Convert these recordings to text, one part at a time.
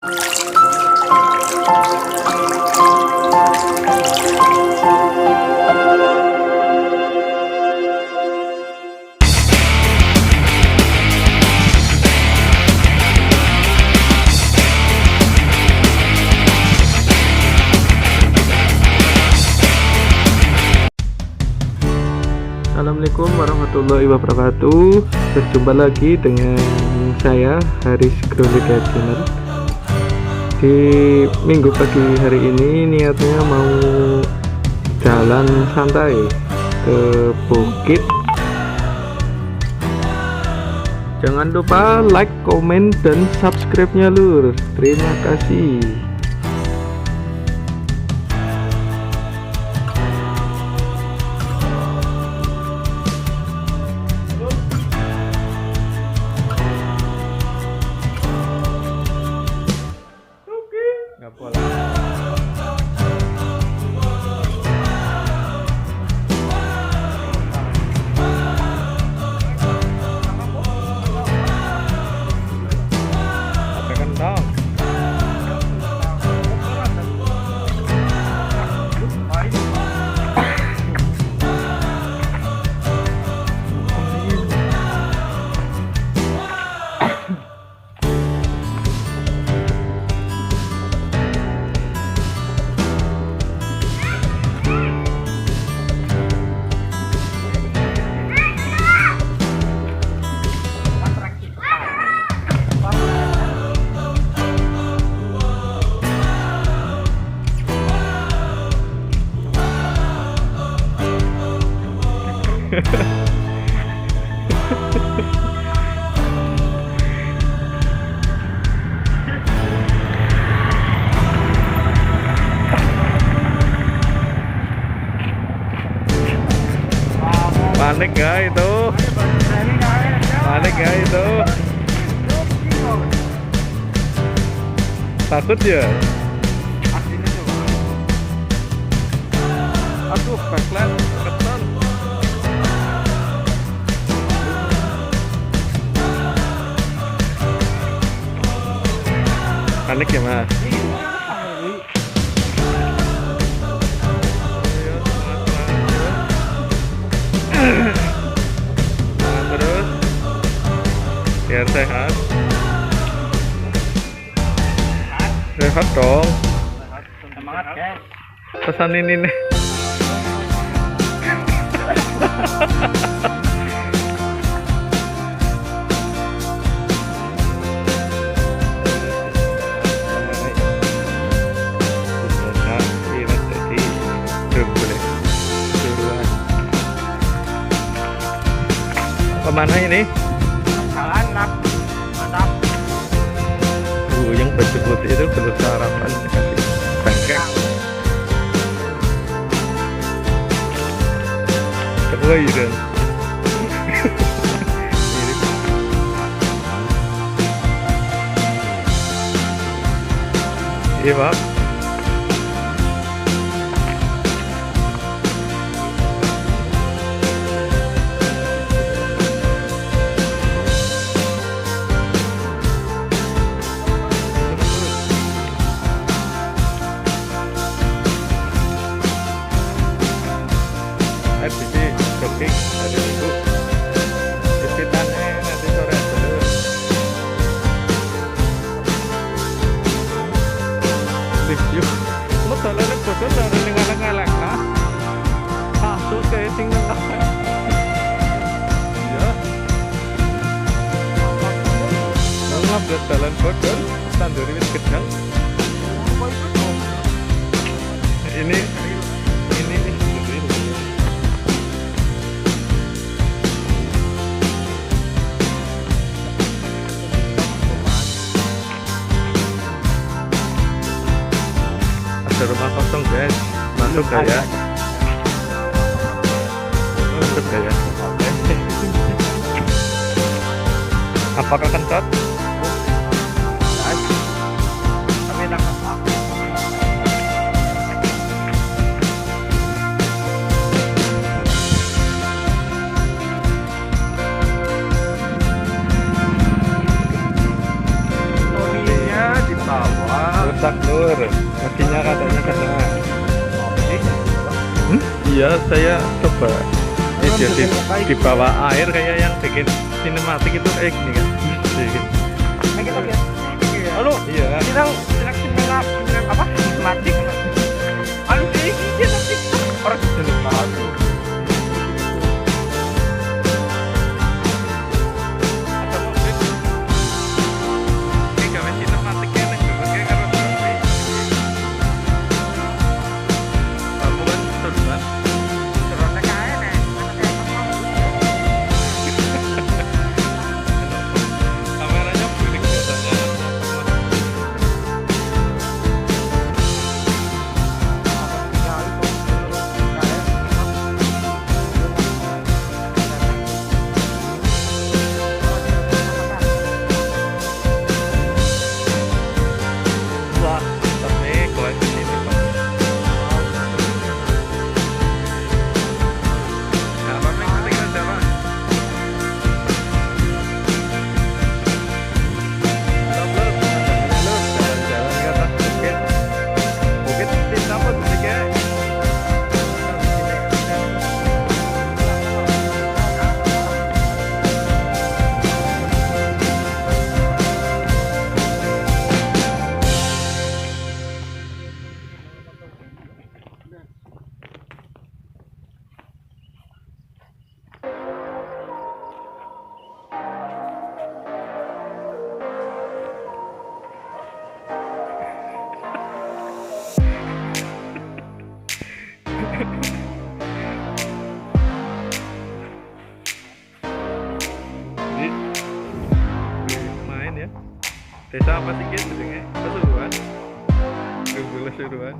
Assalamualaikum warahmatullahi wabarakatuh. Berjumpa lagi dengan saya Haris Grolika Channel. Di minggu pagi hari ini niatnya mau jalan santai ke bukit. Jangan lupa like, komen, dan subscribe-nya lur. Terima kasih. Nggak boleh. Apa kentang? Panik gak itu? Panik gak itu? Takut ya? Aduh, backlight keton. Panik ya mas? Jangan terus biar sehat. Sehat dong. Semangat guys. Pesan ini nih. Kemana ini? Jalan mantap. Yang baju putih itu belum sarapan, dikasih bangkek. Kewai dong. Iya pak. Sisi jogging hari Minggu, isitannya nanti sore dulu. Review, lo jalannya bodoh dari ngelak-ngelak lah. Masuk ke sing nengah. Ya. Ngablet jalan bodoh, tanduri wis gedang. Ini rumah kosong guys, masuk gak ya? Masuk gak ya? Apakah kentut? Kami dapat apa? Tolinya di bawah. rusak lur, kakinya katanya kena. Iya, saya coba video di bawah air kayak yang bikin sinematik itu kayak gini kan. Halo, Iya. kita sinap apa? Sinematik. Anu sih, dia nanti orang sinematik. Ada mobil. Ini gawe sinematiknya nek berbagai karo drone. Kamu kan terusan. Drone kae nek. Kameranya burik biasanya. Wah, tapi kowe sini Pak. Nah, apa yang nanti kita jalan? Jalan-jalan ke atas bukit. Bukit di apa bukitnya? Jadi main ya. Desa apa sih guys jenenge? Pasuruan. Google Pasuruan.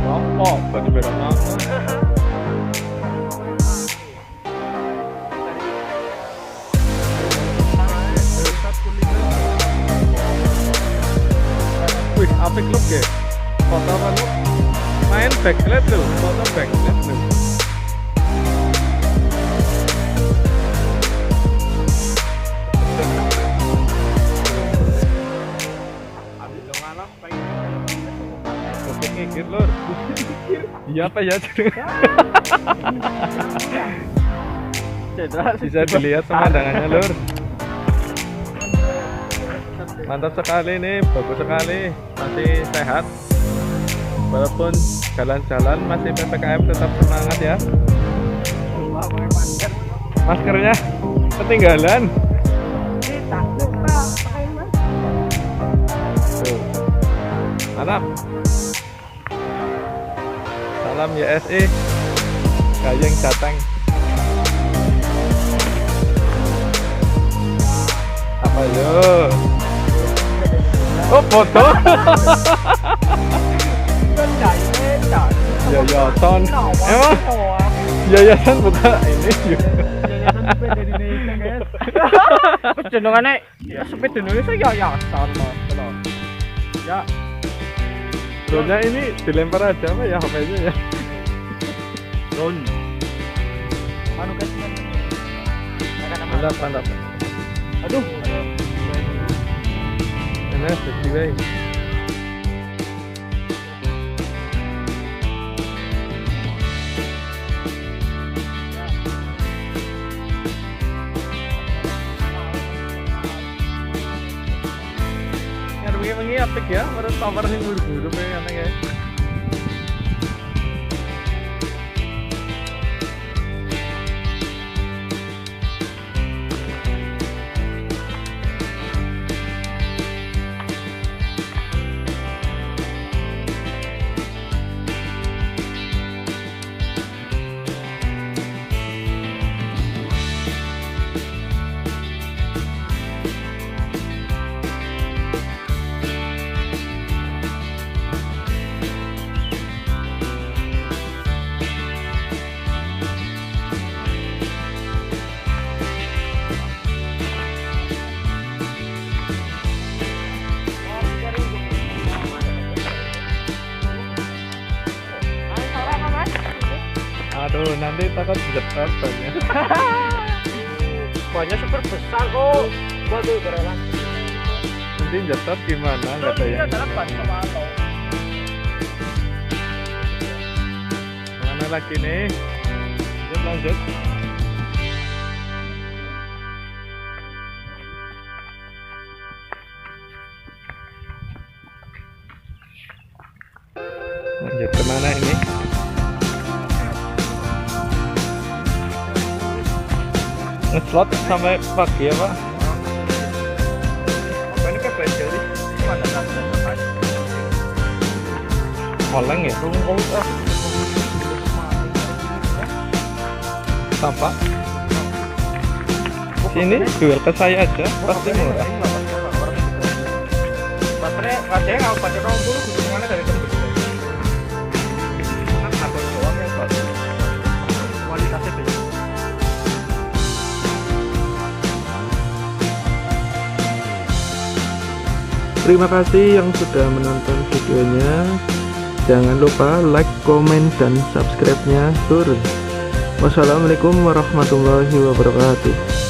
Apa? Baju berang Wih, apik loh ya. Foto apa lu? Main backlight loh, foto backlight loh. Oke, ngikir lor. Iya apa ya? Bisa dilihat pemandangannya lor. Mantap sekali nih, bagus sekali, masih sehat. Walaupun jalan-jalan masih PPKM tetap semangat ya. Maskernya ketinggalan. Tuh. Mantap. Salam YSE. Gayeng Jateng. Apa yo? Oh foto. Yayasan. Emang yayasan buka ini. Yayasan sepeda Indonesia guys. Jenengannya ya sepeda Indonesia yayasan mas. Ya. Drone-nya ini dilempar aja apa ya HP-nya ya. Drone. Anu guys. Mantap, mantap. Aduh. Enak sih guys. Wengi apik ya, menurut tower sing buru-buru kayak aneh guys. Tuh, nanti takut jetar banyak. Banyak super besar kok. Gua tuh berelan. Nanti jetar gimana? Nggak ada yang. dalam ban sama lo. Mana lagi nih? Lanjut, lanjut. Lanjut kemana ini? Ngeslot sampai pagi ya Pak? Apa ini kayak jadi mana kan? Oleng ya? Sampah? Sini jual ke saya aja, pasti murah. Baterai rasanya nggak pakai 60 hubungannya dari tembus. Kan ada doang yang bagus. Kualitasnya beda. Terima kasih yang sudah menonton videonya. Jangan lupa like, komen, dan subscribe-nya turun. Wassalamualaikum warahmatullahi wabarakatuh.